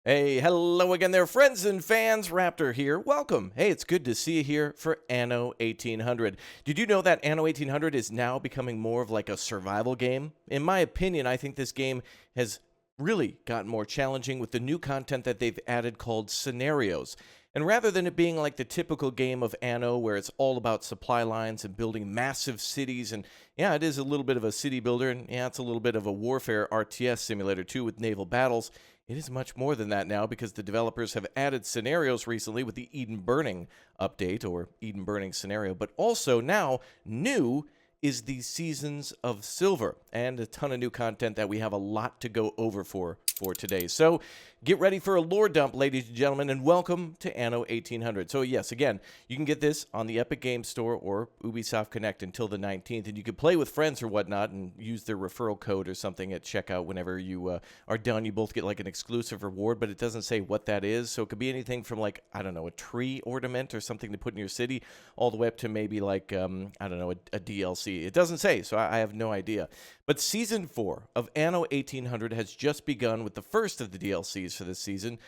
Hey, hello again there, friends and fans. Raptor here. Welcome. Hey, it's good to see you here for Anno 1800. Did you know that Anno 1800 is now becoming more of like a survival game? In my opinion, I think this game has really gotten more challenging with the new content that they've added called scenarios. And rather than it being like the typical game of Anno where it's all about supply lines and building massive cities, and yeah, it is a little bit of a city builder, and yeah, it's a little bit of a warfare RTS simulator too with naval battles. It is much more than that now because the developers have added scenarios recently with the Eden Burning update, or Eden Burning scenario, but also now new is the Seasons of Silver, and a ton of new content that we have a lot to go over for today. So get ready for a lore dump, ladies and gentlemen, and welcome to Anno 1800. So yes, again, you can get this on the Epic Games Store or Ubisoft Connect until the 19th, and you can play with friends or whatnot and use their referral code or something at checkout whenever you are done. You both get like an exclusive reward, but it doesn't say what that is, so it could be anything from like, I don't know, a tree ornament or something to put in your city, all the way up to maybe like, I don't know, a DLC. It doesn't say, so I have no idea. But Season 4 of Anno 1800 has just begun with the first of the DLCs for this season,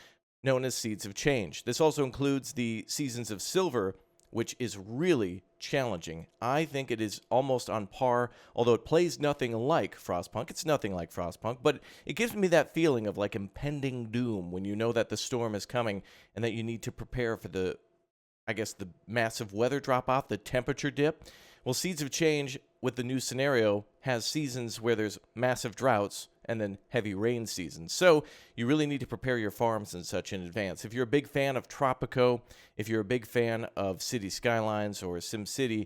known as Seeds of Change. This also includes the Seasons of Silver, which is really challenging. I think it is almost on par, although it plays nothing like Frostpunk. It's nothing like Frostpunk, but it gives me that feeling of like impending doom when you know that the storm is coming and that you need to prepare for the, I guess, the massive weather drop-off, the temperature dip. Well, Seeds of Change with the new scenario has seasons where there's massive droughts and then heavy rain seasons. So you really need to prepare your farms and such in advance. If you're a big fan of Tropico, if you're a big fan of City Skylines or SimCity,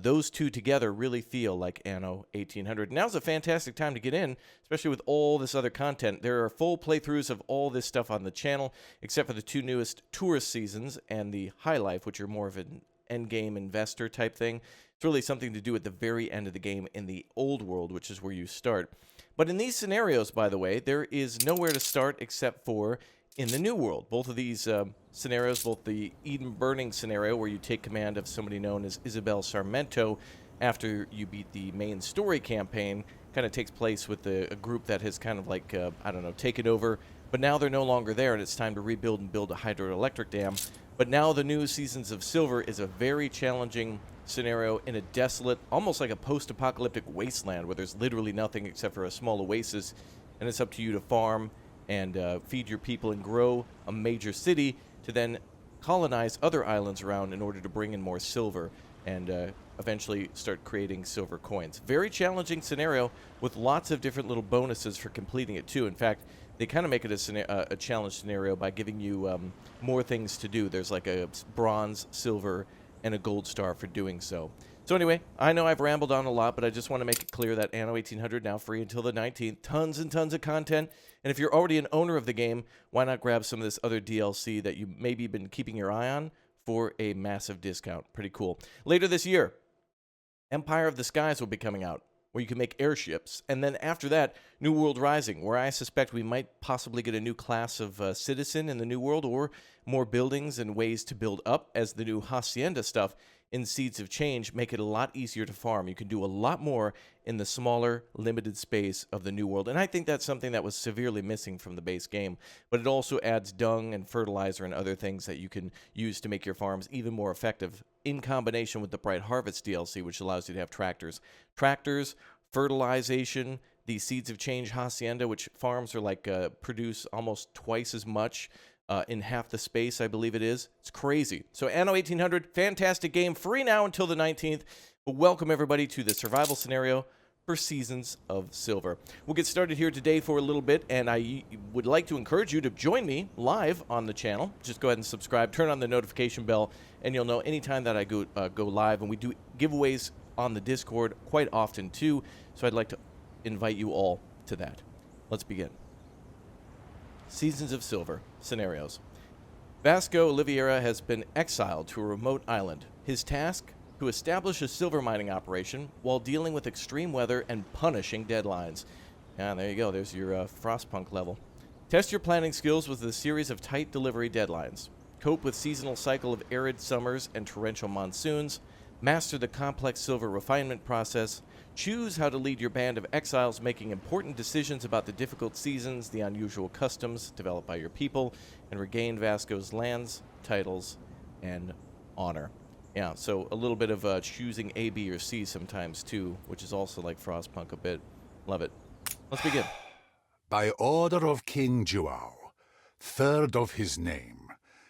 those two together really feel like Anno 1800. Now's a fantastic time to get in, especially with all this other content. There are full playthroughs of all this stuff on the channel, except for the two newest tourist seasons and the High Life, which are more of an endgame investor type thing. It's really something to do at the very end of the game in the old world, which is where you start. But in these scenarios, by the way, there is nowhere to start except for in the new world. Both of these scenarios, both the Eden Burning scenario, where you take command of somebody known as Isabel Sarmento after you beat the main story campaign, kind of takes place with a group that has kind of like, I don't know, taken over. But now they're no longer there, and it's time to rebuild and build a hydroelectric dam. But now the new Seasons of Silver is a very challenging scenario in a desolate, almost like a post-apocalyptic wasteland where there's literally nothing except for a small oasis, and it's up to you to farm and feed your people and grow a major city to then colonize other islands around in order to bring in more silver and eventually start creating silver coins. Very challenging scenario with lots of different little bonuses for completing it too. In fact, they kind of make it a challenge scenario by giving you more things to do. There's like a bronze, silver, and a gold star for doing so. So anyway, I know I've rambled on a lot, but I just want to make it clear that Anno 1800 now free until the 19th. Tons and tons of content. And if you're already an owner of the game, why not grab some of this other DLC that you maybe been keeping your eye on for a massive discount. Pretty cool. Later this year, Empire of the Skies will be coming out, where you can make airships. And then after that, New World Rising, where I suspect we might possibly get a new class of citizen in the New World, or more buildings and ways to build up, as the new Hacienda stuff in Seeds of Change make it a lot easier to farm. You can do a lot more in the smaller, limited space of the New World. And I think that's something that was severely missing from the base game. But it also adds dung and fertilizer and other things that you can use to make your farms even more effective, in combination with the Bright Harvest DLC, which allows you to have tractors. Tractors, fertilization, the Seeds of Change Hacienda, which farms are like produce almost twice as much in half the space, I believe it is. It's crazy. So Anno 1800, fantastic game, free now until the 19th. But welcome everybody to the survival scenario for Seasons of Silver. We'll get started here today for a little bit, and I would like to encourage you to join me live on the channel. Just go ahead and subscribe, turn on the notification bell, and you'll know anytime that I go live. And we do giveaways on the Discord quite often too, so I'd like to invite you all to that. Let's begin. Seasons of Silver scenarios. Vasco Oliveira has been exiled to a remote island. His task? To establish a silver mining operation while dealing with extreme weather and punishing deadlines. Yeah, there you go. There's your Frostpunk level. Test your planning skills with a series of tight delivery deadlines. Cope with seasonal cycle of arid summers and torrential monsoons. Master the complex silver refinement process. Choose how to lead your band of exiles, making important decisions about the difficult seasons, the unusual customs developed by your people, and regain Vasco's lands, titles, and honor. Yeah, so a little bit of choosing A, B, or C sometimes, too, which is also like Frostpunk a bit. Love it. Let's begin. By order of King Juao, third of his name,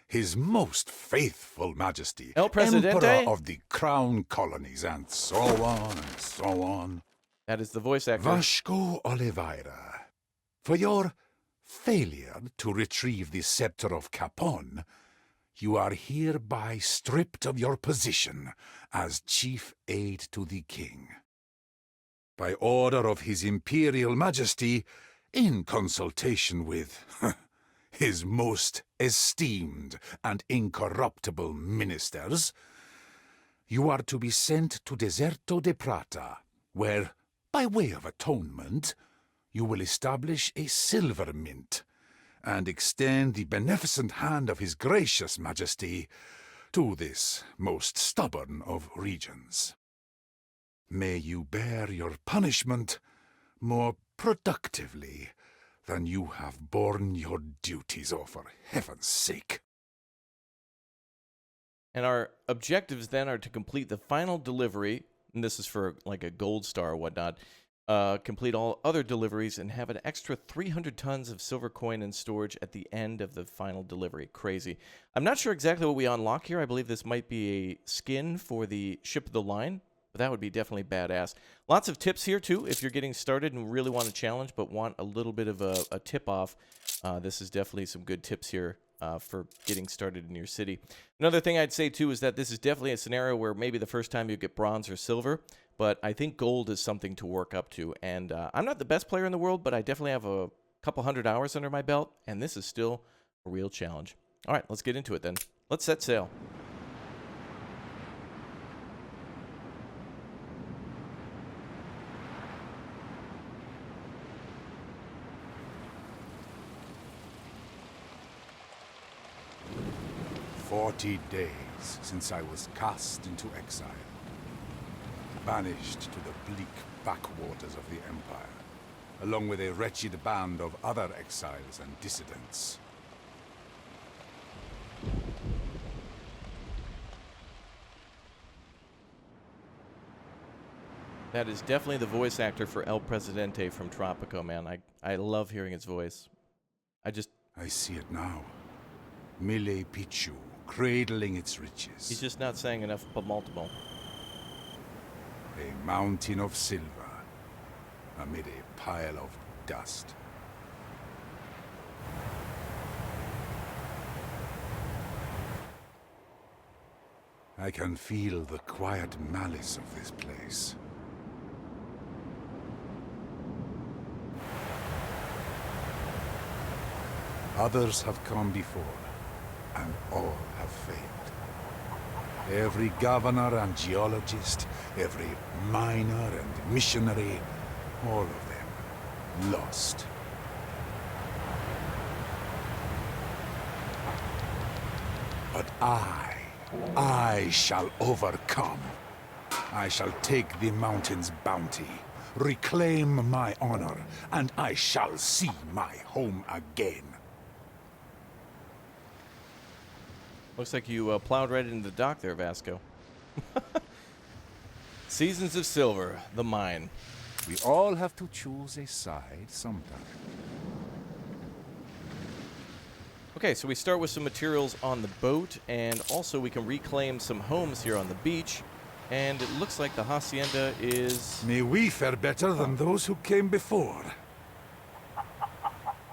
his most faithful majesty, El Presidente? Emperor of the Crown Colonies, and so on and so on. That is the voice actor. Vasco Oliveira, for your failure to retrieve the scepter of Capon, you are hereby stripped of your position as chief aide to the king. By order of his Imperial Majesty, in consultation with his most esteemed and incorruptible ministers, you are to be sent to Deserto de Prata, where, by way of atonement, you will establish a silver mint and extend the beneficent hand of his gracious majesty to this most stubborn of regions. May you bear your punishment more productively than you have borne your duties, oh, for heaven's sake. And our objectives then are to complete the final delivery, and this is for like a gold star or whatnot, complete all other deliveries and have an extra 300 tons of silver coin in storage at the end of the final delivery. Crazy. I'm not sure exactly what we unlock here. I believe this might be a skin for the ship of the line, but that would be definitely badass. Lots of tips here, too, if you're getting started and really want a challenge but want a little bit of a tip-off. This is definitely some good tips here for getting started in your city. Another thing I'd say, too, is that this is definitely a scenario where maybe the first time you get bronze or silver, but I think gold is something to work up to. And I'm not the best player in the world, but I definitely have a couple hundred hours under my belt, and this is still a real challenge. All right, let's get into it then. Let's set sail. "40 days since I was cast into exile, banished to the bleak backwaters of the Empire, along with a wretched band of other exiles and dissidents. That is definitely the voice actor for El Presidente from Tropico, man. I love hearing his voice. I see it now. Mille Pichu, cradling its riches. He's just not saying enough multiple. A mountain of silver amid a pile of dust. I can feel the quiet malice of this place. Others have come before, and all have failed. Every governor and geologist, every miner and missionary, all of them lost. But I shall overcome. I shall take the mountain's bounty, reclaim my honor, and I shall see my home again. Looks like you plowed right into the dock there, Vasco. Seasons of Silver, the mine. We all have to choose a side sometime. Okay, so we start with some materials on the boat, and also we can reclaim some homes here on the beach. And it looks like the hacienda is... May we fare better than those who came before.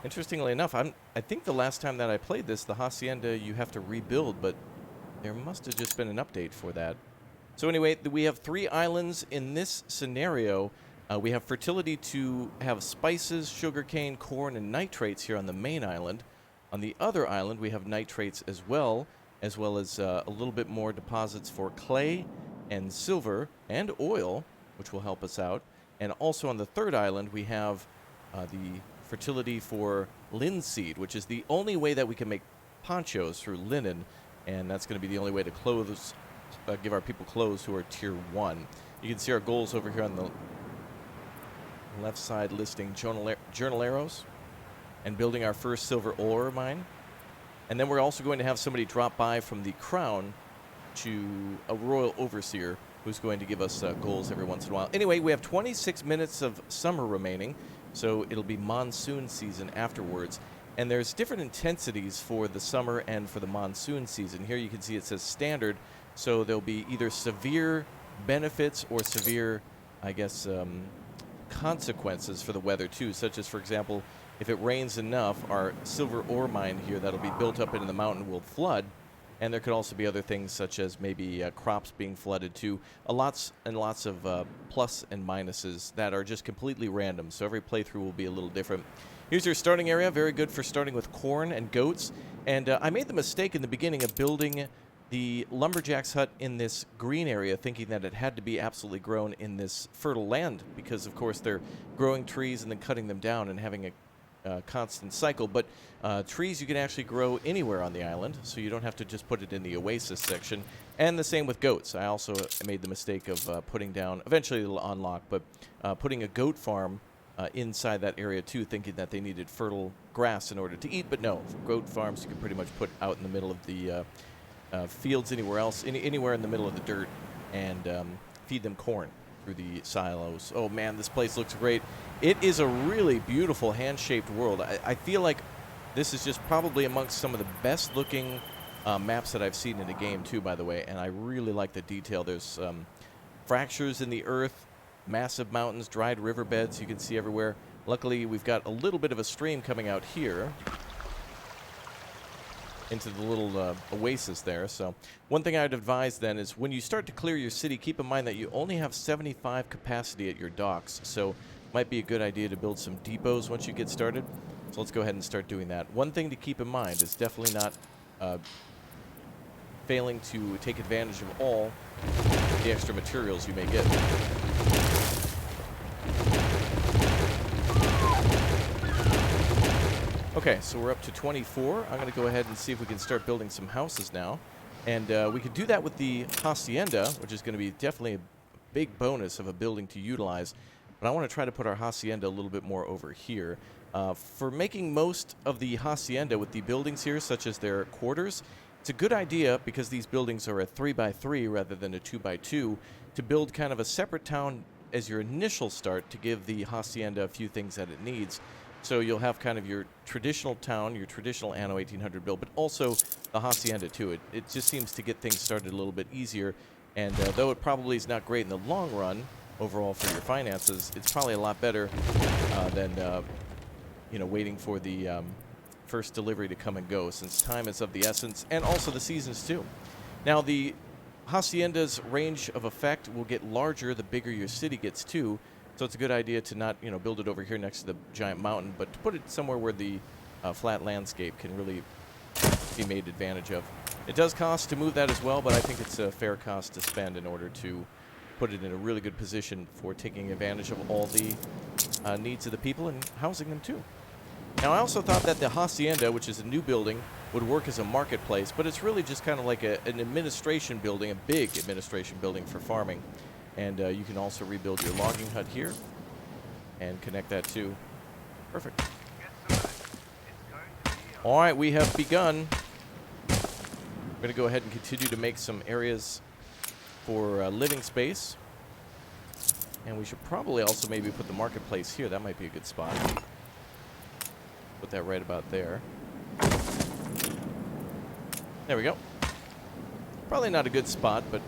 Interestingly enough, I think the last time that I played this, the hacienda you have to rebuild, but there must have just been an update for that. So anyway, we have 3 islands in this scenario. We have fertility to have spices, sugarcane, corn, and nitrates here on the main island. On the other island, we have nitrates as well as a little bit more deposits for clay and silver and oil, which will help us out. And also on the third island, we have the fertility for linseed, which is the only way that we can make ponchos through linen, and that's going to be the only way to give our people clothes who are tier 1. You can see our goals over here on the left side listing journaleros and building our first silver ore mine. And then we're also going to have somebody drop by from the crown to a royal overseer who's going to give us goals every once in a while. Anyway, we have 26 minutes of summer remaining, so it'll be monsoon season afterwards. And there's different intensities for the summer and for the monsoon season. Here you can see it says standard, so there'll be either severe benefits or severe, I guess, consequences for the weather too, such as, for example, if it rains enough, our silver ore mine here that'll be built up into the mountain will flood. And there could also be other things such as maybe crops being flooded too. Lots and lots of plus and minuses that are just completely random. So every playthrough will be a little different. Here's your starting area. Very good for starting with corn and goats. And I made the mistake in the beginning of building the lumberjack's hut in this green area, thinking that it had to be absolutely grown in this fertile land because, of course, they're growing trees and then cutting them down and having a constant cycle. But trees you can actually grow anywhere on the island, so you don't have to just put it in the oasis section. And the same with goats. I also made the mistake of putting down, eventually it'll unlock, but putting a goat farm inside that area too, thinking that they needed fertile grass in order to eat. But no, goat farms you can pretty much put out in the middle of the fields, anywhere else, anywhere in the middle of the dirt, and feed them corn through the silos. Oh man, this place looks great. It is a really beautiful hand-shaped world. I feel like this is just probably amongst some of the best looking maps that I've seen in a game too, by the way, and I really like the detail. There's fractures in the earth, massive mountains, dried riverbeds you can see everywhere. Luckily, we've got a little bit of a stream coming out here into the little oasis there. So one thing I'd advise then is when you start to clear your city, keep in mind that you only have 75 capacity at your docks. So might be a good idea to build some depots once you get started. So let's go ahead and start doing that. One thing to keep in mind is definitely not failing to take advantage of all the extra materials you may get. Okay, so we're up to 24. I'm going to go ahead and see if we can start building some houses now. And we could do that with the hacienda, which is going to be definitely a big bonus of a building to utilize. But I want to try to put our hacienda a little bit more over here. For making most of the hacienda with the buildings here, such as their quarters, it's a good idea, because these buildings are a 3x3 rather than a 2x2, to build kind of a separate town as your initial start to give the hacienda a few things that it needs. So you'll have kind of your traditional town, your traditional Anno 1800 build, but also the hacienda too. It just seems to get things started a little bit easier. And though it probably is not great in the long run overall for your finances, it's probably a lot better than waiting for the first delivery to come and go, since time is of the essence, and also the seasons too. Now the hacienda's range of effect will get larger the bigger your city gets too. So it's a good idea to not, build it over here next to the giant mountain, but to put it somewhere where the flat landscape can really be made advantage of. It does cost to move that as well, but I think it's a fair cost to spend in order to put it in a really good position for taking advantage of all the needs of the people and housing them too. Now, I also thought that the hacienda, which is a new building, would work as a marketplace, but it's really just kind of like an administration building, a big administration building for farming. And you can also rebuild your logging hut here and connect that too. Perfect. All right, we have begun. We're going to go ahead and continue to make some areas for living space. And we should probably also maybe put the marketplace here. That might be a good spot. Put that right about there. There we go. Probably not a good spot, but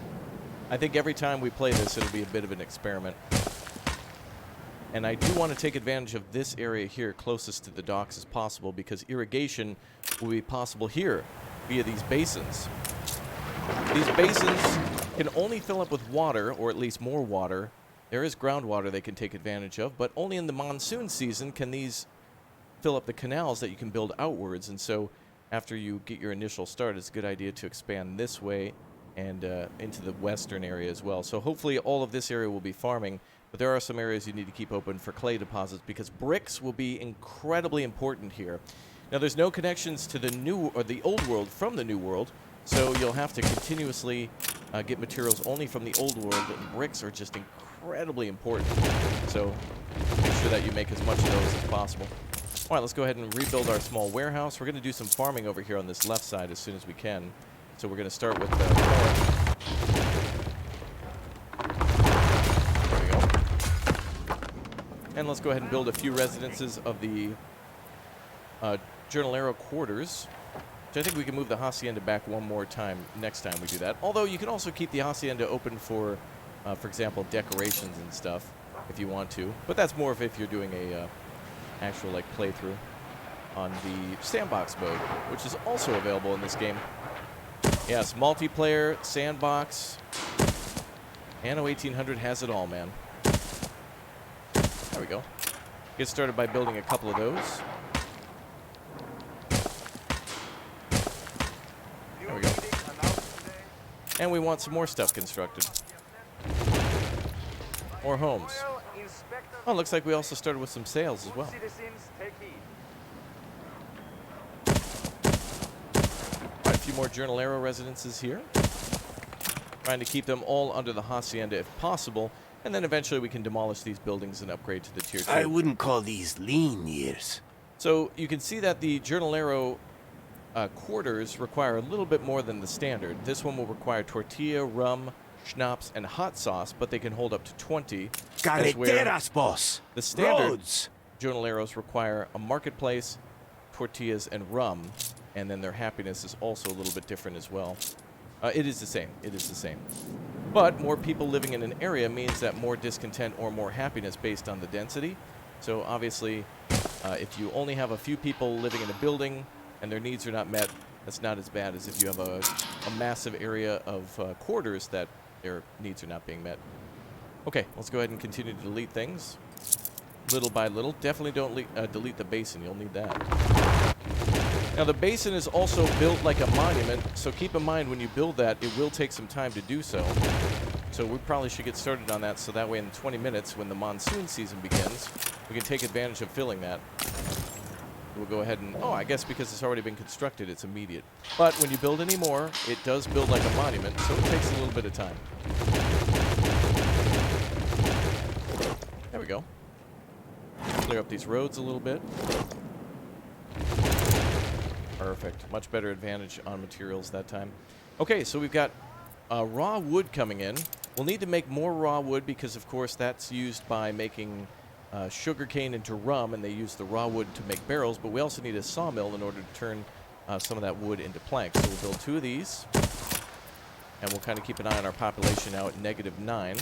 I think every time we play this, it'll be a bit of an experiment. And I do want to take advantage of this area here closest to the docks as possible, because irrigation will be possible here via these basins. These basins can only fill up with water, or at least more water. There is groundwater they can take advantage of, but only in the monsoon season can these fill up the canals that you can build outwards. And so after you get your initial start, it's a good idea to expand this way and into the western area as well. So hopefully all of this area will be farming, but there are some areas you need to keep open for clay deposits, because bricks will be incredibly important here. Now, there's no connections to the new or the old world from the new world, so you'll have to continuously get materials only from the old world, and bricks are just incredibly important. So Make sure that you make as much of those as possible. All right, let's go ahead and rebuild our small warehouse. We're going to do some farming over here on this left side as soon as we can. So we're going to start with the corn. There we go. And let's go ahead and build a few residences of the Jornalero quarters. Which I think we can move the hacienda back one more time next time we do that. Although you can also keep the hacienda open for example, decorations and stuff if you want to. But that's more of if you're doing a actual like playthrough on the sandbox mode, which is also available in this game. Yes, multiplayer, sandbox. Anno 1800 has it all, man. There we go. Get started by building a couple of those. There we go. And we want some more stuff constructed. More homes. Oh, looks like we also started with some sales as well. Right, a few more Jornalero residences here. Trying to keep them all under the hacienda if possible, and then eventually we can demolish these buildings and upgrade to the tier 2. I wouldn't call these lean years. So you can see that the Jornalero quarters require a little bit more than the standard. This one will require tortilla, rum, schnapps, and hot sauce, but they can hold up to 20. Carreteras, boss. The standard Roads. Jornaleros require a marketplace, tortillas, and rum, and then their happiness is also a little bit different as well. It is the same. It is the same. But more people living in an area means that more discontent or more happiness based on the density. So obviously, if you only have a few people living in a building and their needs are not met, that's not as bad as if you have a massive area of quarters that their needs are not being met. Okay, let's go ahead and continue to delete things. Little by little. Definitely don't delete the basin. You'll need that. Now, the basin is also built like a monument, so keep in mind when you build that, it will take some time to do so. So we probably should get started on that, so that way in 20 minutes, when the monsoon season begins, we can take advantage of filling that. We'll go ahead and... Oh, I guess because it's already been constructed, it's immediate. But when you build any more, it does build like a monument, so it takes a little bit of time. There we go. Clear up these roads a little bit. Perfect. Much better advantage on materials that time. Okay, so we've got raw wood coming in. We'll need to make more raw wood because, of course, that's used by making... sugarcane into rum, and they use the raw wood to make barrels, but we also need a sawmill in order to turn some of that wood into planks. So we'll build 2 of these, and we'll kind of keep an eye on our population now at -9.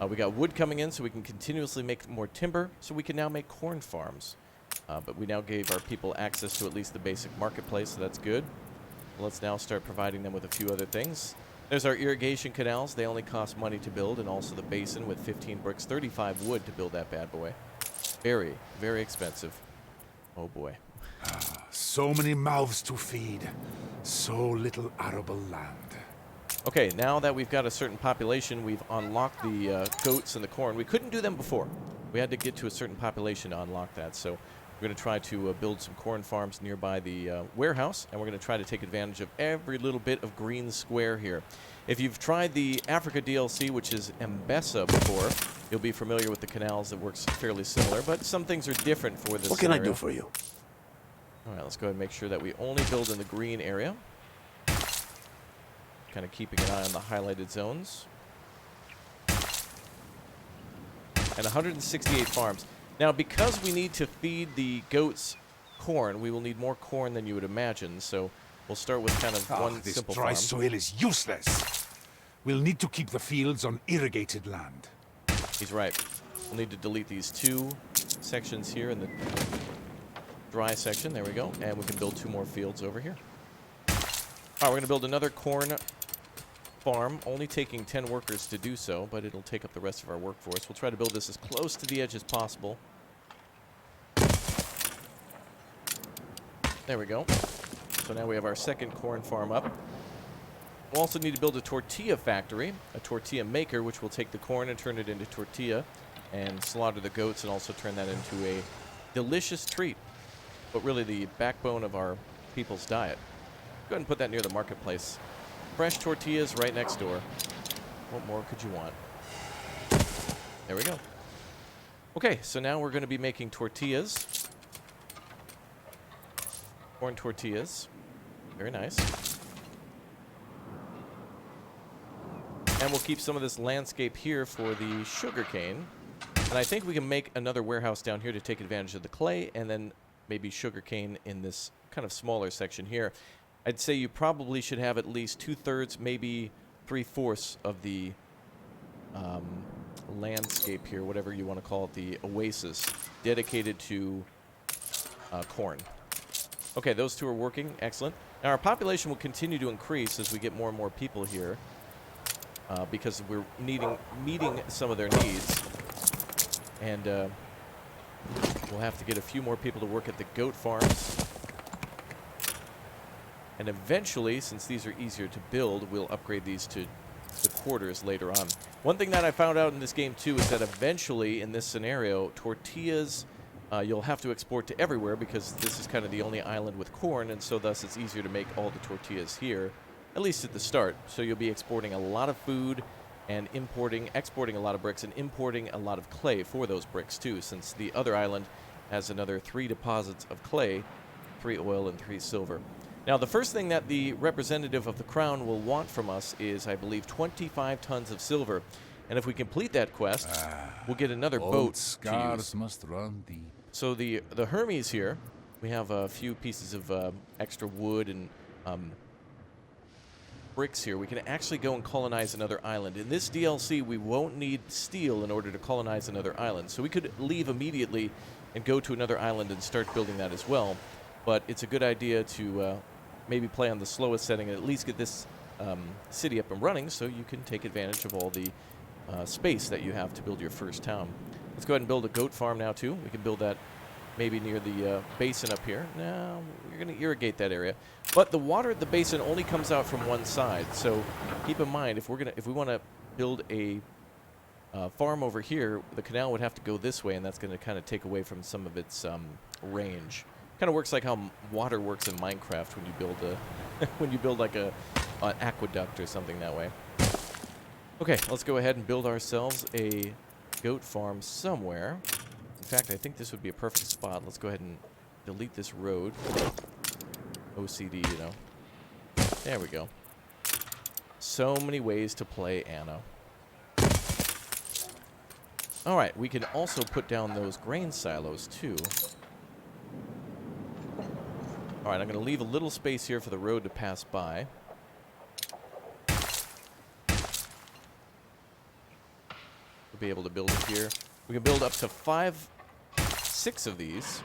We got wood coming in, so we can continuously make more timber, so we can now make corn farms. But we now gave our people access to at least the basic marketplace, so that's good. Let's now start providing them with a few other things. There's our irrigation canals. They only cost money to build, and also the basin with 15 bricks, 35 wood to build that bad boy. Very, very expensive. Oh boy. So many mouths to feed, so little arable land. Okay, now that we've got a certain population, we've unlocked the goats and the corn. We couldn't do them before. We had to get to a certain population to unlock that, so we're going to try to build some corn farms nearby the warehouse, and we're going to try to take advantage of every little bit of green square here. If you've tried the Africa DLC, which is Mbessa, before, you'll be familiar with the canals. That works fairly similar, but some things are different for this What can I scenario. do for you? All right, let's go ahead and make sure that we only build in the green area. Kind of keeping an eye on the highlighted zones. And 168 farms. Now, because we need to feed the goats corn, we will need more corn than you would imagine, so we'll start with kind of one This simple dry farm. soil is useless. We'll need to keep the fields on irrigated land. He's right. We'll need to delete these 2 sections here in the dry section. There we go. And we can build 2 more fields over here. All right, we're going to build another corn farm, only taking 10 workers to do so, but it'll take up the rest of our workforce. We'll try to build this as close to the edge as possible. There we go. So now we have our second corn farm up. We'll also need to build a tortilla factory, a tortilla maker, which will take the corn and turn it into tortilla and slaughter the goats and also turn that into a delicious treat, but really the backbone of our people's diet. Go ahead and put that near the marketplace. Fresh tortillas right next door. What more could you want? There we go. Okay, so now we're going to be making tortillas. Corn tortillas. Very nice. And we'll keep some of this landscape here for the sugarcane. And I think we can make another warehouse down here to take advantage of the clay, and then maybe sugarcane in this kind of smaller section here. I'd say you probably should have at least 2/3, maybe 3/4 of the landscape here, whatever you want to call it, the oasis, dedicated to corn. Okay, those two are working. Excellent. Now, our population will continue to increase as we get more and more people here because we're meeting some of their needs. And we'll have to get a few more people to work at the goat farms. And eventually, since these are easier to build, we'll upgrade these to the quarters later on. One thing that I found out in this game, too, is that eventually, in this scenario, tortillas you'll have to export to everywhere because this is kind of the only island with corn, and so thus it's easier to make all the tortillas here, at least at the start. So you'll be exporting a lot of food and exporting a lot of bricks and importing a lot of clay for those bricks, too, since the other island has another 3 deposits of clay, 3 oil and 3 silver. Now, the first thing that the representative of the crown will want from us is, I believe, 25 tons of silver. And if we complete that quest, we'll get another boat to use. Must run deep. So the Hermes here, we have a few pieces of extra wood and bricks here. We can actually go and colonize another island. In this DLC, we won't need steel in order to colonize another island. So we could leave immediately and go to another island and start building that as well. But it's a good idea to maybe play on the slowest setting and at least get this city up and running so you can take advantage of all the space that you have to build your first town. Let's go ahead and build a goat farm now, too. We can build that maybe near the basin up here. Now, you're going to irrigate that area. But the water at the basin only comes out from one side. So keep in mind, if we want to build a farm over here, the canal would have to go this way, and that's going to kind of take away from some of its range. Kind of works like how water works in Minecraft when you build like an aqueduct or something that way. Okay, let's go ahead and build ourselves a goat farm somewhere. In fact, I think this would be a perfect spot. Let's go ahead and delete this road. OCD, you know. There we go. So many ways to play Anno. Alright, we can also put down those grain silos, too. Alright, I'm going to leave a little space here for the road to pass by. We'll be able to build it here. We can build up to 6 of these.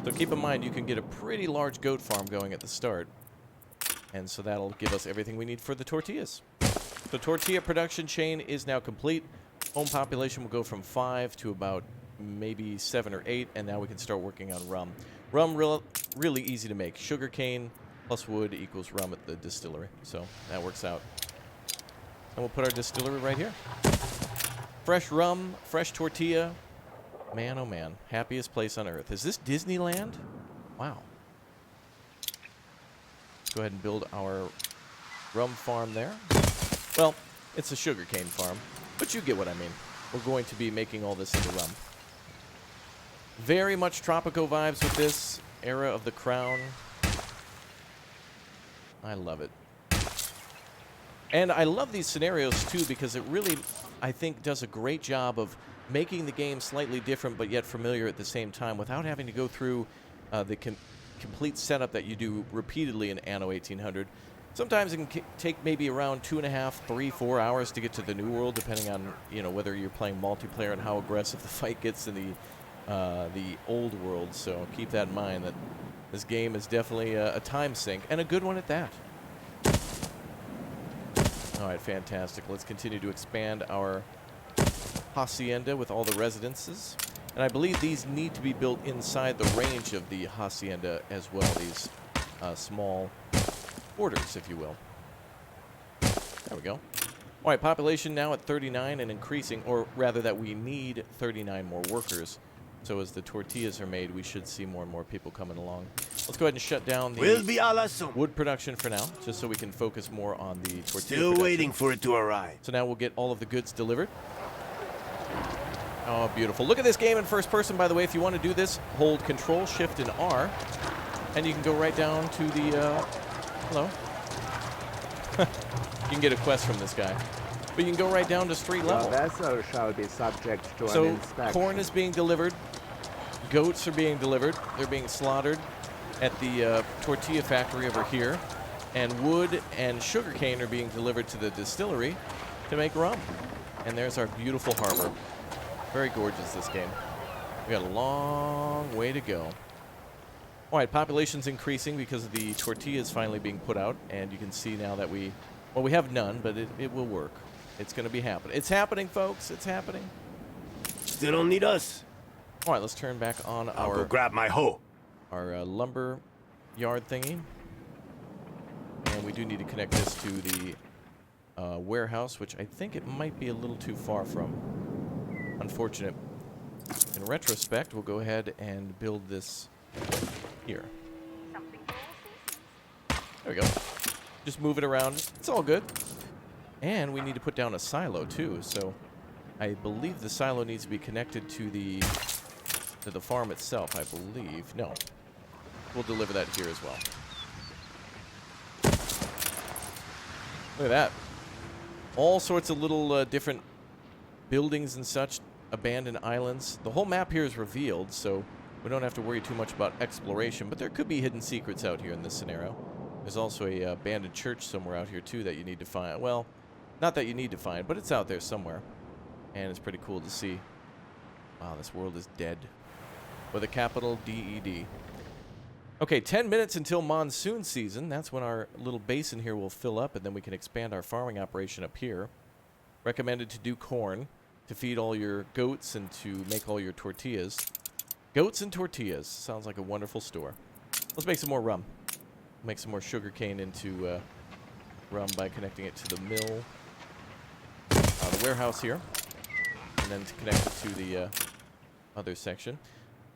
So keep in mind, you can get a pretty large goat farm going at the start. And so that'll give us everything we need for the tortillas. The tortilla production chain is now complete. Home population will go from 5 to about maybe 7 or 8, and now we can start working on rum. Rum, really easy to make. Sugarcane plus wood equals rum at the distillery. So that works out. And we'll put our distillery right here. Fresh rum, fresh tortilla. Man, oh man, happiest place on earth. Is this Disneyland? Wow. Let's go ahead and build our rum farm there. Well, it's a sugarcane farm, but you get what I mean. We're going to be making all this into rum. Very much tropical vibes with this era of the crown. I love it. And I love these scenarios, too, because it really, I think, does a great job of making the game slightly different but yet familiar at the same time without having to go through the complete setup that you do repeatedly in Anno 1800. Sometimes it can take maybe around 2.5, 3, 4 hours to get to the new world, depending on, you know, whether you're playing multiplayer and how aggressive the fight gets in the old world. So keep that in mind, that this game is definitely a time sink, and a good one at that. All right, fantastic. Let's continue to expand our hacienda with all the residences. And I believe these need to be built inside the range of the hacienda as well, these small quarters, if you will. There we go. All right, population now at 39 and increasing, or rather that we need 39 more workers. So as the tortillas are made, we should see more and more people coming along. Let's go ahead and shut down the wood production for now, just so we can focus more on the tortilla Still production. waiting for it to arrive. So now we'll get all of the goods delivered. Oh, beautiful. Look at this game in first person, by the way. If you want to do this, hold Control, Shift, and R. And you can go right down to the, hello. You can get a quest from this guy. But you can go right down to street level. Your vessel shall be subject to So, an inspection. corn is being delivered. Goats are being delivered. They're being slaughtered at the tortilla factory over here. And wood and sugarcane are being delivered to the distillery to make rum. And there's our beautiful harbor. Very gorgeous, this game. We got a long way to go. All right, population's increasing because of the tortillas finally being put out. And you can see now that we have none, but it will work. It's going to be happening. It's happening, folks. It's happening. Still don't need us. All right, let's turn back on I'll go our grab my hoe. lumber yard thingy. And we do need to connect this to the warehouse, which I think it might be a little too far from. Unfortunate. In retrospect, we'll go ahead and build this here. There we go. Just move it around. It's all good. And we need to put down a silo too, so I believe the silo needs to be connected to the farm itself, I believe. No. We'll deliver that here as well. Look at that. All sorts of little different buildings and such, abandoned islands. The whole map here is revealed, so we don't have to worry too much about exploration, but there could be hidden secrets out here in this scenario. There's also a abandoned church somewhere out here too that you need to find. Well, not that you need to find, but it's out there somewhere. And it's pretty cool to see. Wow, this world is dead. With a capital D-E-D. Okay, 10 minutes until monsoon season. That's when our little basin here will fill up, and then we can expand our farming operation up here. Recommended to do corn to feed all your goats and to make all your tortillas. Goats and tortillas. Sounds like a wonderful store. Let's make some more rum. Make some more sugar cane into rum by connecting it to the mill. The warehouse here. And then to connect it to the other section.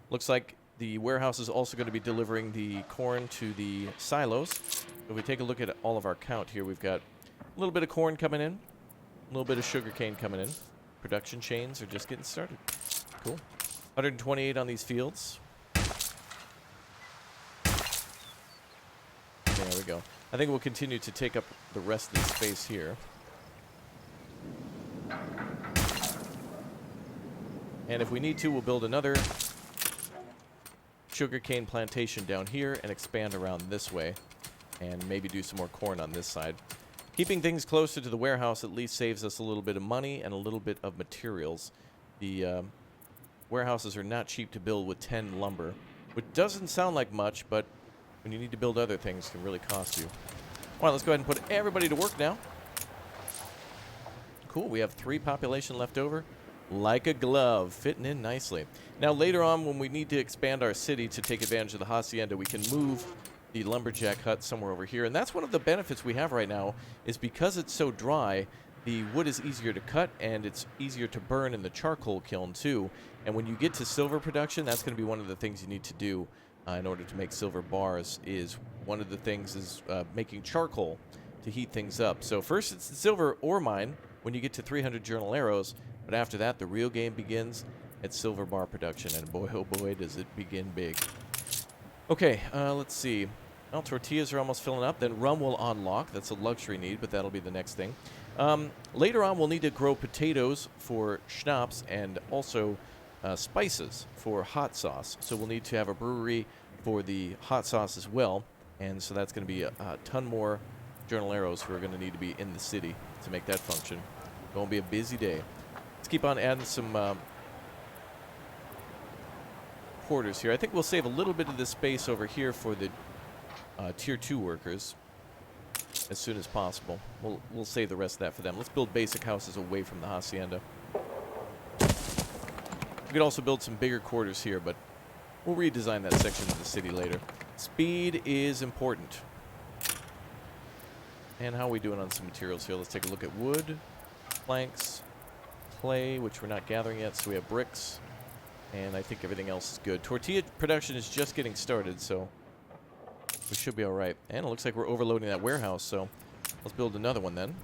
Looks like the warehouse is also going to be delivering the corn to the silos. If we take a look at all of our count here, we've got a little bit of corn coming in. A little bit of sugar cane coming in. Production chains are just getting started. Cool. 128 on these fields. There we go. I think we'll continue to take up the rest of the space here. And if we need to, we'll build another sugarcane plantation down here and expand around this way. And maybe do some more corn on this side. Keeping things closer to the warehouse at least saves us a little bit of money and a little bit of materials. The warehouses are not cheap to build with 10 lumber, which doesn't sound like much, but when you need to build other things, it can really cost you. All right, let's go ahead and put everybody to work now. Cool, we have 3 population left over. Like a glove, fitting in nicely. Now, later on, when we need to expand our city to take advantage of the hacienda, we can move the lumberjack hut somewhere over here. And that's one of the benefits we have right now, is because it's so dry, the wood is easier to cut, and it's easier to burn in the charcoal kiln, too. And when you get to silver production, that's going to be one of the things you need to do in order to make silver bars. Is one of the things is making charcoal to heat things up. So first it's the silver ore mine when you get to 300 journal arrows, but after that the real game begins at silver bar production, and boy oh boy does it begin big. Okay, let's see. Well, tortillas are almost filling up. Then rum will unlock. That's a luxury need, but that'll be the next thing. Later on, we'll need to grow potatoes for schnapps and also spices for hot sauce. So we'll need to have a brewery for the hot sauce as well. And so that's going to be a ton more journal arrows who are going to need to be in the city to make that function. Going to be a busy day. Let's keep on adding some quarters here. I think we'll save a little bit of this space over here for the Tier 2 workers as soon as possible. We'll save the rest of that for them. Let's build basic houses away from the hacienda. We could also build some bigger quarters here, but we'll redesign that section of the city later. Speed is important. And how are we doing on some materials here? Let's take a look at wood, planks, clay, which we're not gathering yet, so we have bricks, and I think everything else is good. Tortilla production is just getting started, so we should be all right. And it looks like we're overloading that warehouse, so let's build another one then.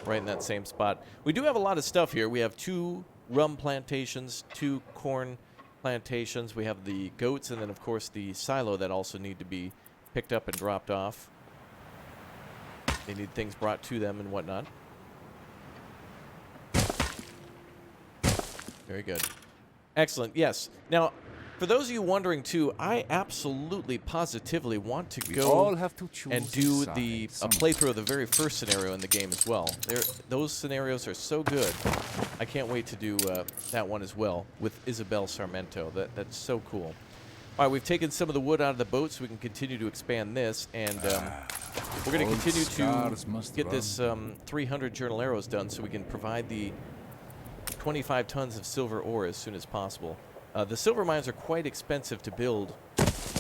right in that same spot. We do have a lot of stuff here. We have 2 rum plantations, 2 corn plantations. We have the goats, and then, of course, the silo that also need to be picked up and dropped off. They need things brought to them and whatnot. Very good. Excellent. Yes. Now, for those of you wondering, too, I absolutely, positively want to go and do a playthrough of the very first scenario in the game as well. Those scenarios are so good. I can't wait to do that one as well with Isabel Sarmento. That's so cool. All right, we've taken some of the wood out of the boat so we can continue to expand this, and we're going to continue to get this 300 journal arrows done so we can provide the 25 tons of silver ore as soon as possible. The silver mines are quite expensive to build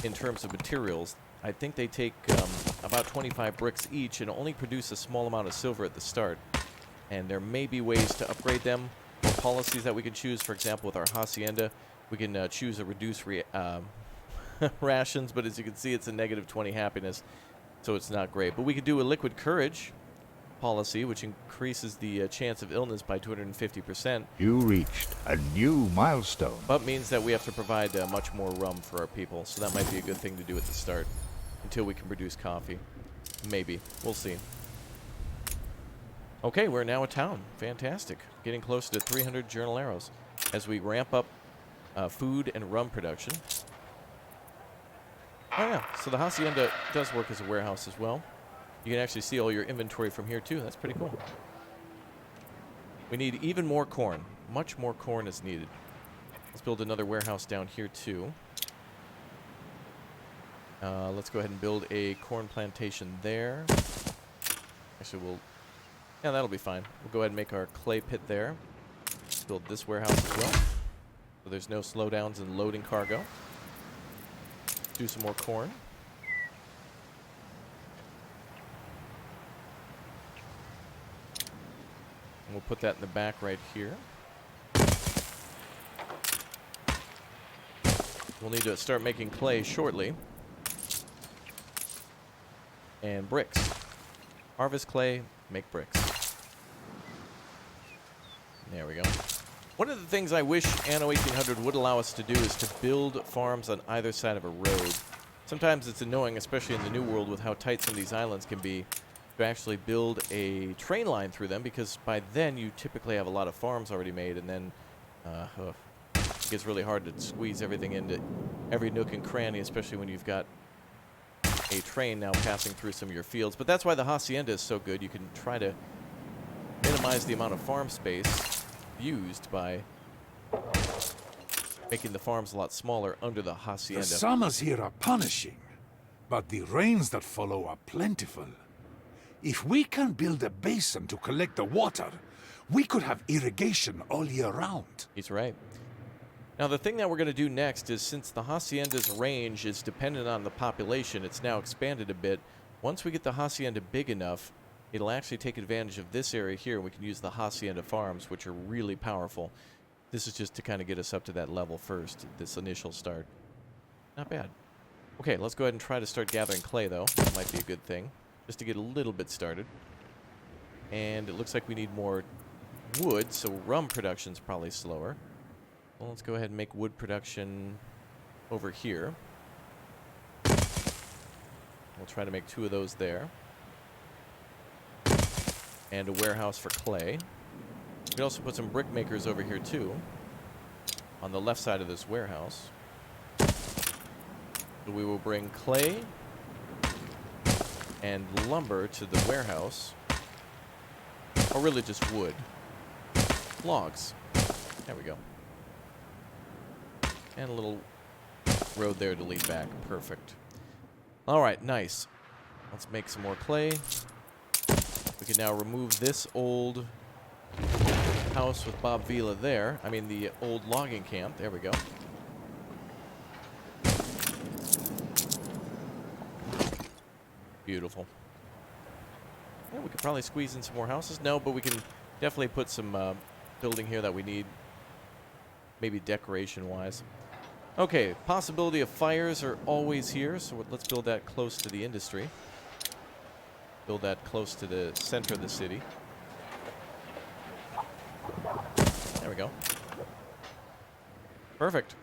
in terms of materials. I think they take about 25 bricks each and only produce a small amount of silver at the start. And there may be ways to upgrade them, or policies that we can choose. For example, with our hacienda, we can choose a reduced rations, but as you can see, it's a negative 20 happiness, so it's not great. But we could do a liquid courage policy, which increases the chance of illness by 250%. You reached a new milestone. But means that we have to provide much more rum for our people, so that might be a good thing to do at the start until we can produce coffee. Maybe. We'll see. Okay, we're now a town. Fantastic. Getting close to 300 journal arrows as we ramp up food and rum production. Oh yeah, so the hacienda does work as a warehouse as well. You can actually see all your inventory from here too. That's pretty cool. We need even more corn. Much more corn is needed. Let's build another warehouse down here too. Let's go ahead and build a corn plantation there. Actually, yeah, that'll be fine. We'll go ahead and make our clay pit there. Let's build this warehouse as well, so there's no slowdowns in loading cargo. Do some more corn. We'll put that in the back right here. We'll need to start making clay shortly. And bricks. Harvest clay, make bricks. There we go. One of the things I wish Anno 1800 would allow us to do is to build farms on either side of a road. Sometimes it's annoying, especially in the New World, with how tight some of these islands can be, to actually build a train line through them, because by then you typically have a lot of farms already made, and then it gets really hard to squeeze everything into every nook and cranny, especially when you've got a train now passing through some of your fields. But that's why the hacienda is so good. You can try to minimize the amount of farm space used by making the farms a lot smaller under the hacienda. The summers here are punishing, but the rains that follow are plentiful. If we can build a basin to collect the water, we could have irrigation all year round. He's right. Now, the thing that we're going to do next is, since the hacienda's range is dependent on the population, it's now expanded a bit. Once we get the hacienda big enough, it'll actually take advantage of this area here. We can use the hacienda farms, which are really powerful. This is just to kind of get us up to that level first, this initial start. Not bad. Okay, let's go ahead and try to start gathering clay, though. That might be a good thing, just to get a little bit started. And it looks like we need more wood, so rum production's probably slower. Well, let's go ahead and make wood production over here. We'll try to make 2 of those there. And a warehouse for clay. We can also put some brick makers over here too, on the left side of this warehouse. So we will bring clay and lumber to the warehouse. Or really just wood. Logs. There we go. And a little road there to lead back. Perfect. Alright, nice. Let's make some more clay. We can now remove this old house with Bob Vila there. I mean, the old logging camp. There we go. Beautiful. Yeah, we could probably squeeze in some more houses. No, but we can definitely put some building here that we need. Maybe decoration-wise. Okay, possibility of fires are always here, so let's build that close to the industry. Build that close to the center of the city. There we go. Perfect.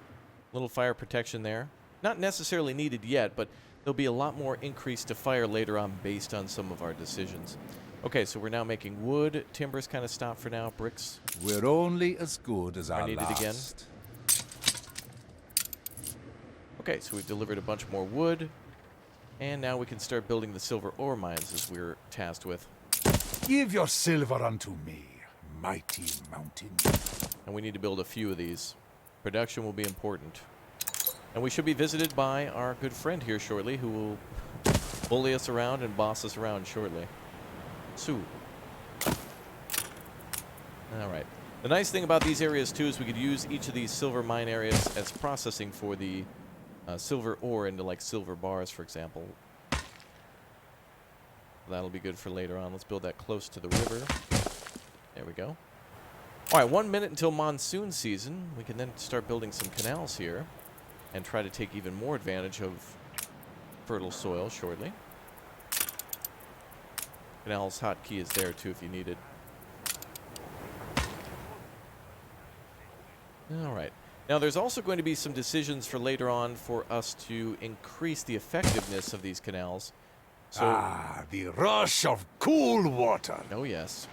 Little fire protection there. Not necessarily needed yet, but there'll be a lot more increase to fire later on based on some of our decisions. Okay, so we're now making wood. Timber's kind of stopped for now. Bricks We're only as good as our needed again. last. Okay, so we've delivered a bunch more wood. And now we can start building the silver ore mines as we're tasked with. Give your silver unto me, mighty mountain. And we need to build a few of these. Production will be important. And we should be visited by our good friend here shortly, who will bully us around and boss us around shortly. Soon. Alright. The nice thing about these areas, too, is we could use each of these silver mine areas as processing for the silver ore into, like, silver bars, for example. That'll be good for later on. Let's build that close to the river. There we go. Alright, 1 minute until monsoon season. We can then start building some canals here and try to take even more advantage of fertile soil shortly. Canal's hotkey is there, too, if you need it. Alright. Now, there's also going to be some decisions for later on for us to increase the effectiveness of these canals. So, The rush of cool water. oh, yes.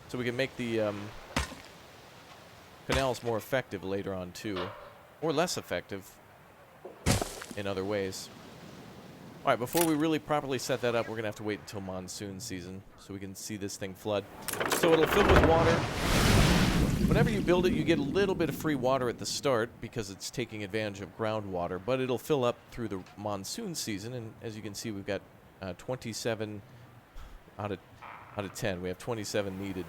So we can make the canals more effective later on, too. Or less effective in other ways. All right, before we really properly set that up, we're going to have to wait until monsoon season so we can see this thing flood. So it'll fill with water. Whenever you build it, you get a little bit of free water at the start because it's taking advantage of groundwater, but it'll fill up through the monsoon season, and as you can see, we've got 27 out of 10. We have 27 needed,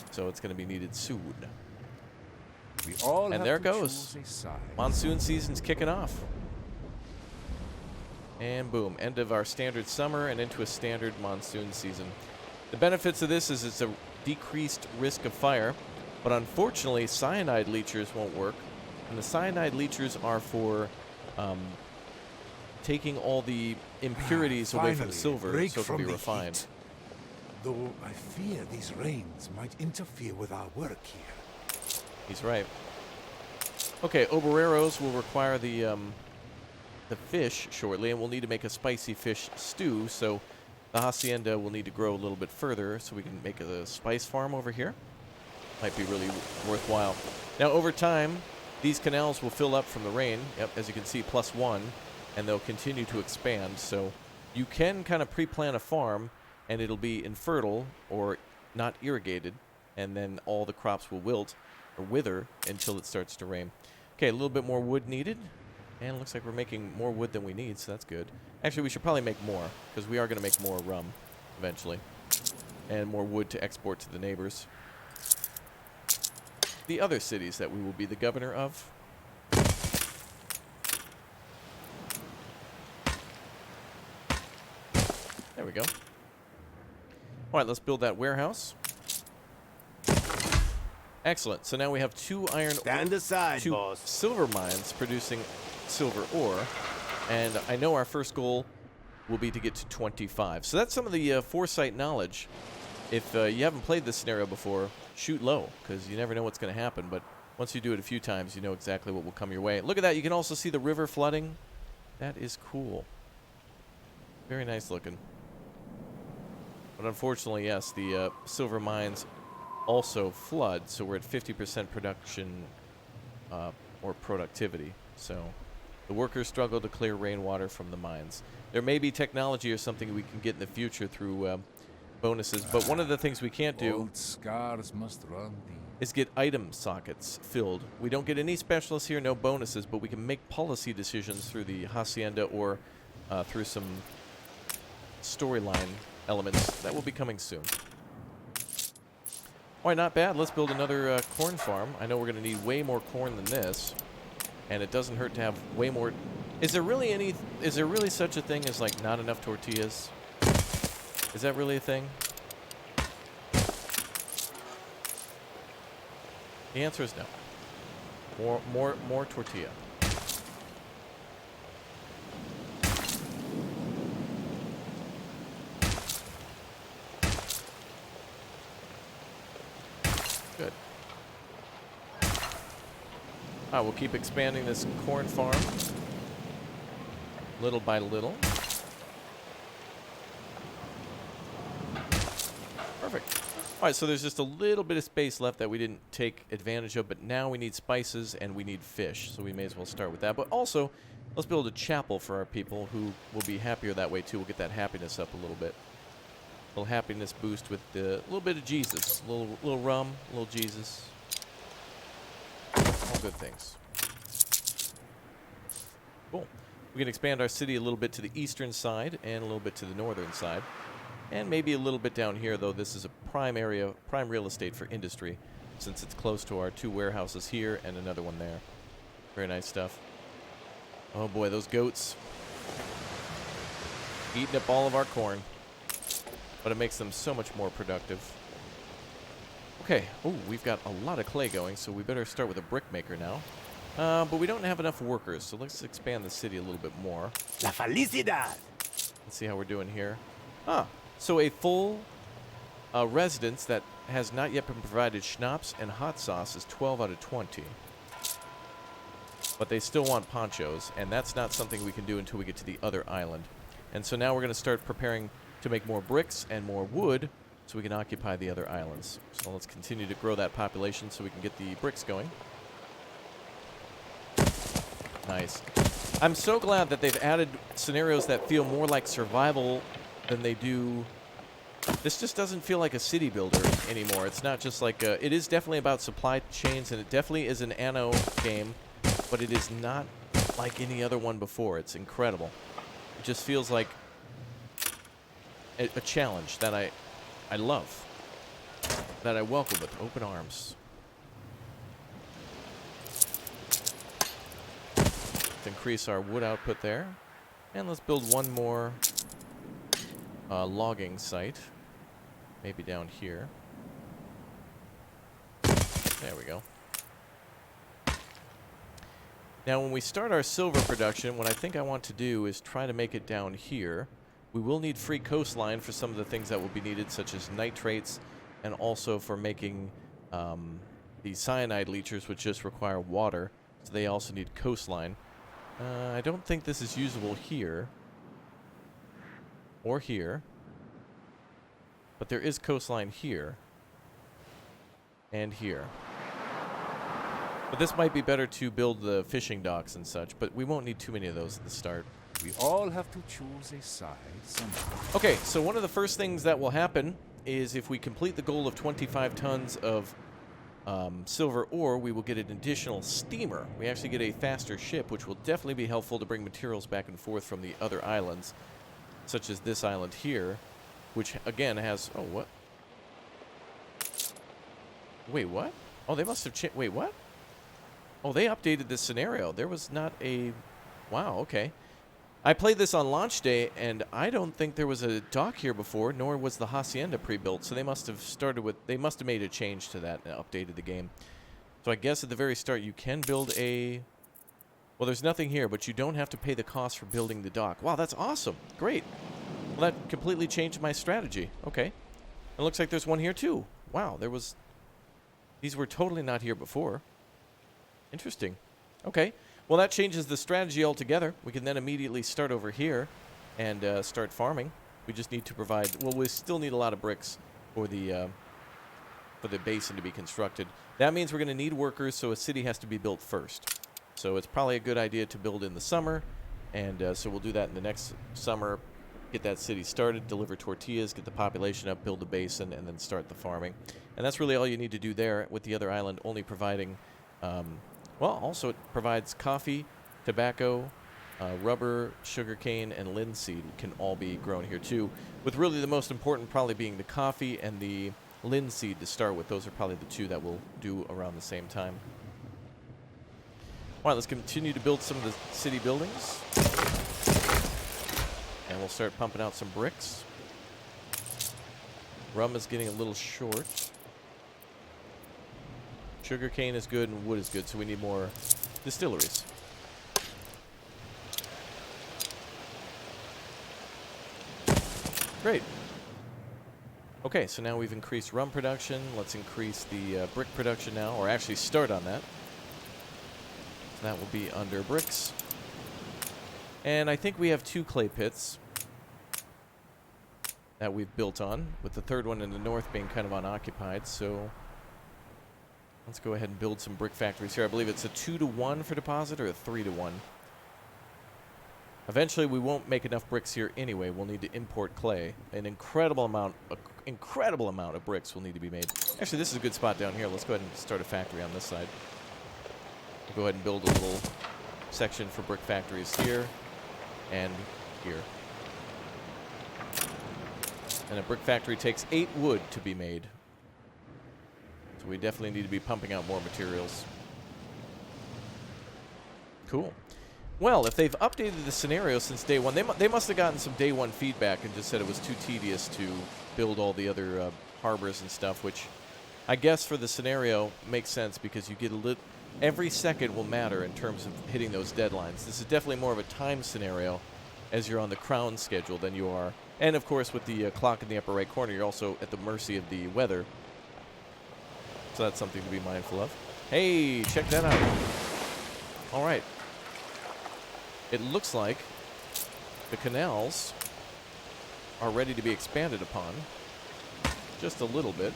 so it's going to be needed soon. We all And have there it to goes. choose a side. Monsoon season's kicking off. And boom, end of our standard summer and into a standard monsoon season. The benefits of this is it's a decreased risk of fire, but unfortunately cyanide leachers won't work. And the cyanide leachers are for taking all the impurities away from Finally, silver break so it can from be the refined. heat. Though I fear these rains might interfere with our work here. He's right. Okay, obereros will require the fish shortly, and we'll need to make a spicy fish stew, so the hacienda will need to grow a little bit further so we can make a spice farm over here. Might be really worthwhile. Now, over time, these canals will fill up from the rain. Yep, as you can see, +1, and they'll continue to expand, so you can kind of pre-plan a farm, and it'll be infertile or not irrigated, and then all the crops will wilt or wither until it starts to rain. Okay, a little bit more wood needed. And it looks like we're making more wood than we need, so that's good. Actually, we should probably make more, because we are going to make more rum eventually. And more wood to export to the neighbors. The other cities that we will be the governor of. There we go. All right, let's build that warehouse. Excellent. So now we have 2 iron Stand aside, 2 boss. silver mines producing silver ore, and I know our first goal will be to get to 25. So that's some of the foresight knowledge. If you haven't played this scenario before, shoot low, because you never know what's going to happen, but once you do it a few times, you know exactly what will come your way. Look at that. You can also see the river flooding. That is cool. Very nice looking. But unfortunately, yes, the silver mines also flood, so we're at 50% production or productivity. So the workers struggle to clear rainwater from the mines. There may be technology or something we can get in the future through bonuses, but one of the things we can't do Old scars must run deep. is get item sockets filled. We don't get any specialists here, no bonuses, but we can make policy decisions through the hacienda or through some storyline elements that will be coming soon. All right, not bad. Let's build another corn farm. I know we're going to need way more corn than this, and it doesn't hurt to have way more. Is there really such a thing as like not enough tortillas? Is that really a thing? The answer is no. More tortilla. Good. All right, we'll keep expanding this corn farm little by little. Perfect. All right, so there's just a little bit of space left that we didn't take advantage of, but now we need spices and we need fish, so we may as well start with that. But also, let's build a chapel for our people who will be happier that way too. We'll get that happiness up a little bit. A little happiness boost with a little bit of Jesus. A little rum, a little Jesus. All good things. Cool. We can expand our city a little bit to the eastern side and a little bit to the northern side. And maybe a little bit down here, though this is a prime area, prime real estate for industry, since it's close to our 2 warehouses here and another one there. Very nice stuff. Oh boy, those goats. Eating up all of our corn. But it makes them so much more productive. Okay, oh, we've got a lot of clay going, so we better start with a brick maker now. But we don't have enough workers, so let's expand the city a little bit more. La felicidad. Let's see how we're doing here. Ah, so a full residence that has not yet been provided schnapps and hot sauce is 12 out of 20. But they still want ponchos, and that's not something we can do until we get to the other island. And so now we're going to start preparing to make more bricks and more wood so we can occupy the other islands. So let's continue to grow that population so we can get the bricks going. Nice. I'm so glad that they've added scenarios that feel more like survival than they do. This just doesn't feel like a city builder anymore. It's not just like it is definitely about supply chains, and it definitely is an Anno game, but it is not like any other one before. It's incredible. It just feels like a challenge that I love, that I welcome with open arms. Let's increase our wood output there, and let's build one more logging site, maybe down here. There we go. Now when we start our silver production, what I think I want to do is try to make it down here. We will need free coastline for some of the things that will be needed, such as nitrates, and also for making the cyanide leachers, which just require water. So they also need coastline. I don't think this is usable here. Or here. But there is coastline here. And here. But this might be better to build the fishing docks and such, but we won't need too many of those at the start. We all have to choose a side sometime. Okay, so one of the first things that will happen is if we complete the goal of 25 tons of silver ore, we will get an additional steamer. We actually get a faster ship, which will definitely be helpful to bring materials back and forth from the other islands, such as this island here, which again has... Oh, what? Wait, what? Oh, they must have changed... Wait, what? Oh, they updated this scenario. There was not a... Wow, okay. I played this on launch day, and I don't think there was a dock here before, nor was the hacienda pre-built. So they must have started with... They must have made a change to that and updated the game. So I guess at the very start, you can build a... Well, there's nothing here, but you don't have to pay the cost for building the dock. Wow, that's awesome. Great. Well, that completely changed my strategy. Okay. It looks like there's one here, too. Wow, there was... These were totally not here before. Interesting. Okay. Well, that changes the strategy altogether. We can then immediately start over here and start farming. We just need to provide... Well, we still need a lot of bricks for the basin to be constructed. That means we're going to need workers, so a city has to be built first. So it's probably a good idea to build in the summer, and so we'll do that in the next summer. Get that city started, deliver tortillas, get the population up, build the basin, and then start the farming. And that's really all you need to do there, with the other island only providing... well, also it provides coffee, tobacco, rubber, sugarcane, and linseed can all be grown here too. With really the most important probably being the coffee and the linseed to start with. Those are probably the two that we'll do around the same time. All right, let's continue to build some of the city buildings. And we'll start pumping out some bricks. Rum is getting a little short. Sugarcane is good and wood is good, so we need more distilleries. Great. Okay, so now we've increased rum production. Let's increase the brick production now, or actually start on that. That will be under bricks. And I think we have 2 clay pits that we've built on, with the third one in the north being kind of unoccupied, so let's go ahead and build some brick factories here. I believe it's a 2-to-1 for deposit, or a 3-to-1. Eventually, we won't make enough bricks here anyway. We'll need to import clay. An incredible amount of bricks will need to be made. Actually, this is a good spot down here. Let's go ahead and start a factory on this side. We'll go ahead and build a little section for brick factories here and here. And a brick factory takes 8 wood to be made. So we definitely need to be pumping out more materials. Cool. Well, if they've updated the scenario since day one, they must have gotten some day one feedback and just said it was too tedious to build all the other harbors and stuff, which I guess for the scenario makes sense because you get every second will matter in terms of hitting those deadlines. This is definitely more of a time scenario as you're on the crown schedule than you are. And, of course, with the clock in the upper right corner, you're also at the mercy of the weather. So that's something to be mindful of. Hey, check that out. All right. It looks like the canals are ready to be expanded upon. Just a little bit.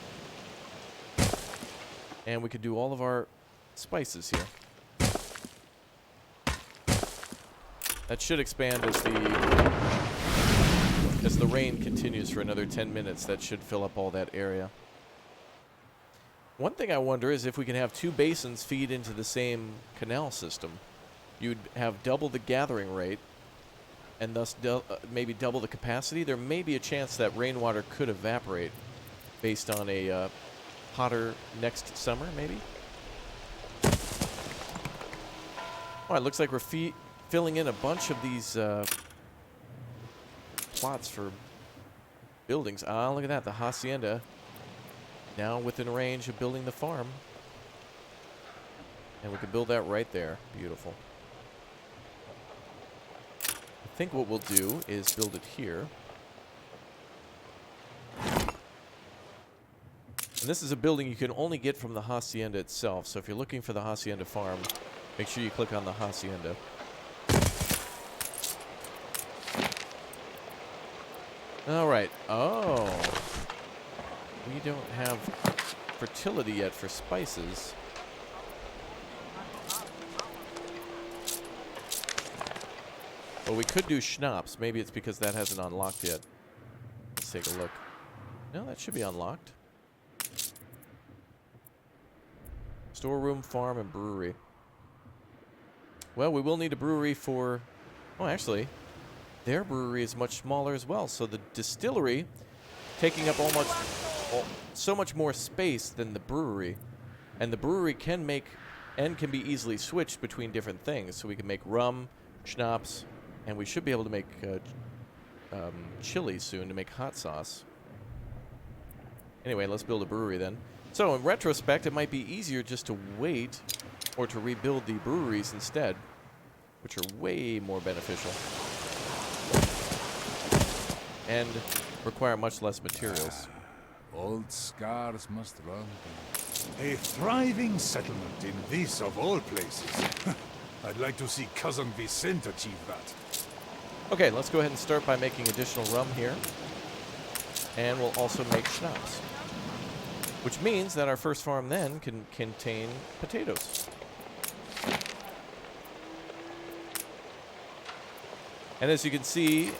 And we could do all of our spices here. That should expand as the rain continues for another 10 minutes. That should fill up all that area. One thing I wonder is if we can have 2 basins feed into the same canal system. You'd have double the gathering rate and thus maybe double the capacity. There may be a chance that rainwater could evaporate based on a hotter next summer, maybe. Oh, it looks like we're filling in a bunch of these plots for buildings. Ah, look at that. The hacienda now within range of building the farm. And we can build that right there. Beautiful. I think what we'll do is build it here. And this is a building you can only get from the hacienda itself. So if you're looking for the hacienda farm, make sure you click on the hacienda. All right. Oh. We don't have fertility yet for spices. But we could do schnapps. Maybe it's because that hasn't unlocked yet. Let's take a look. No, that should be unlocked. Storeroom, farm, and brewery. Well, we will need a brewery for... Oh, actually, their brewery is much smaller as well. So the distillery, taking up so much more space than the brewery. And the brewery can make and can be easily switched between different things. So we can make rum, schnapps, and we should be able to make chili soon to make hot sauce. Anyway, let's build a brewery then. So in retrospect, it might be easier just to wait or to rebuild the breweries instead, which are way more beneficial and require much less materials. Old scars must run. A thriving settlement in this of all places. I'd like to see Cousin Vicente achieve that. Okay, let's go ahead and start by making additional rum here. And we'll also make schnapps. Which means that our first farm then can contain potatoes. And as you can see,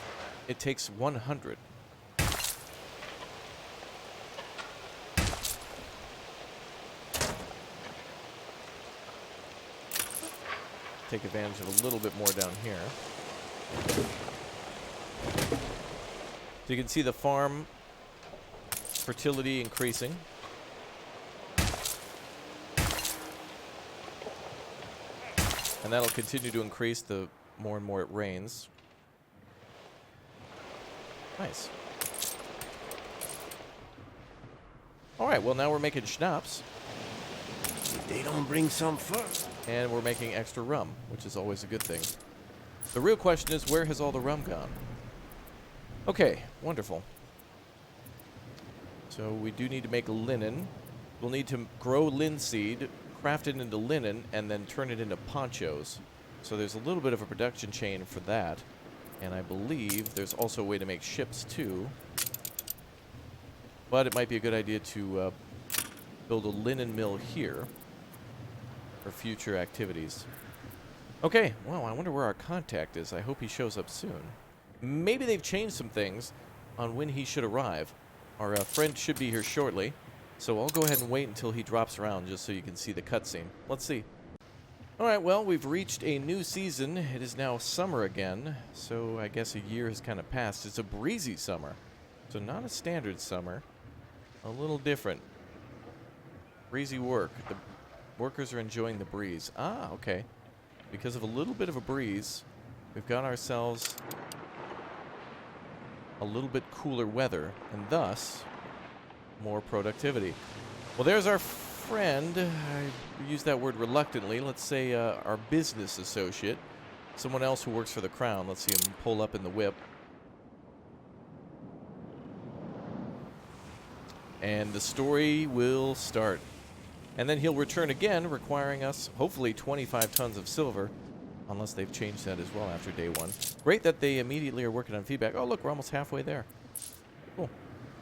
it takes 100. Take advantage of a little bit more down here. So you can see the farm fertility increasing. And that'll continue to increase the more and more it rains. Nice. All right, well, now we're making schnapps. They don't bring some first. And we're making extra rum, which is always a good thing. The real question is, where has all the rum gone? Okay, wonderful. So we do need to make linen. We'll need to grow linseed, craft it into linen, and then turn it into ponchos. So there's a little bit of a production chain for that. And I believe there's also a way to make ships, too. But it might be a good idea to build a linen mill here for future activities. Okay, well, I wonder where our contact is. I hope he shows up soon. Maybe they've changed some things on when he should arrive. Our friend should be here shortly, so I'll go ahead and wait until he drops around just so you can see the cutscene. Let's see. Alright, well, we've reached a new season. It is now summer again, so I guess a year has kind of passed. It's a breezy summer, so not a standard summer. A little different. Breezy work. The workers are enjoying the breeze. Ah, okay. Because of a little bit of a breeze, we've got ourselves a little bit cooler weather, and thus, more productivity. Well, there's our friend. I use that word reluctantly. Let's say our business associate. Someone else who works for the crown. Let's see him pull up in the whip. And the story will start. And then he'll return again, requiring us, hopefully, 25 tons of silver. Unless they've changed that as well after day one. Great that they immediately are working on feedback. Oh, look, we're almost halfway there. Cool.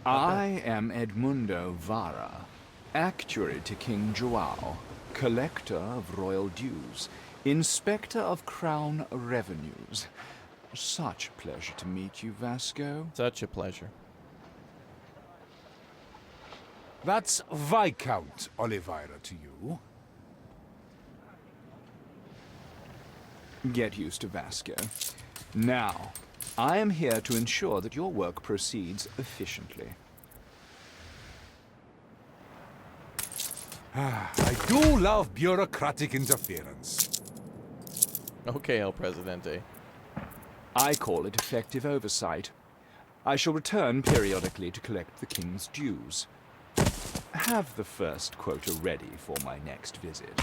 I am Edmundo Vara, actuary to King Joao, collector of royal dues, inspector of crown revenues. Such a pleasure to meet you, Vasco. Such a pleasure. That's Viscount Oliveira to you. Get used to Vasco. Now, I am here to ensure that your work proceeds efficiently. I do love bureaucratic interference. Okay, El Presidente. I call it effective oversight. I shall return periodically to collect the king's dues. Have the first quota ready for my next visit.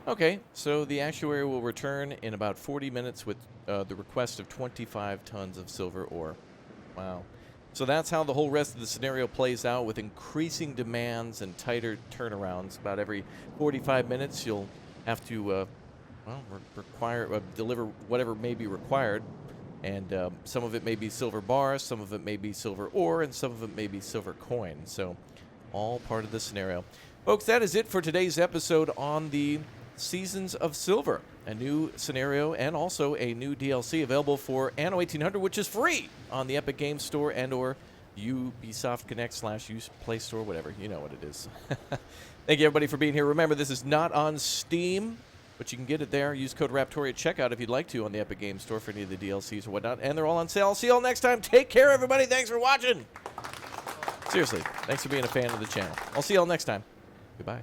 Okay, so the actuary will return in about 40 minutes with the request of 25 tons of silver ore. Wow. So that's how the whole rest of the scenario plays out, with increasing demands and tighter turnarounds. About every 45 minutes, you'll have to, deliver whatever may be required. And some of it may be silver bars, some of it may be silver ore, and some of it may be silver coin. So all part of the scenario. Folks, that is it for today's episode on the Seasons of Silver, a new scenario and also a new DLC available for Anno 1800, which is free on the Epic Games Store and or Ubisoft Connect / Play Store, whatever. You know what it is. Thank you, everybody, for being here. Remember, this is not on Steam, but you can get it there. Use code RAPTORIA at checkout if you'd like to on the Epic Games Store for any of the DLCs or whatnot. And they're all on sale. I'll see you all next time. Take care, everybody. Thanks for watching. Seriously, thanks for being a fan of the channel. I'll see you all next time. Goodbye.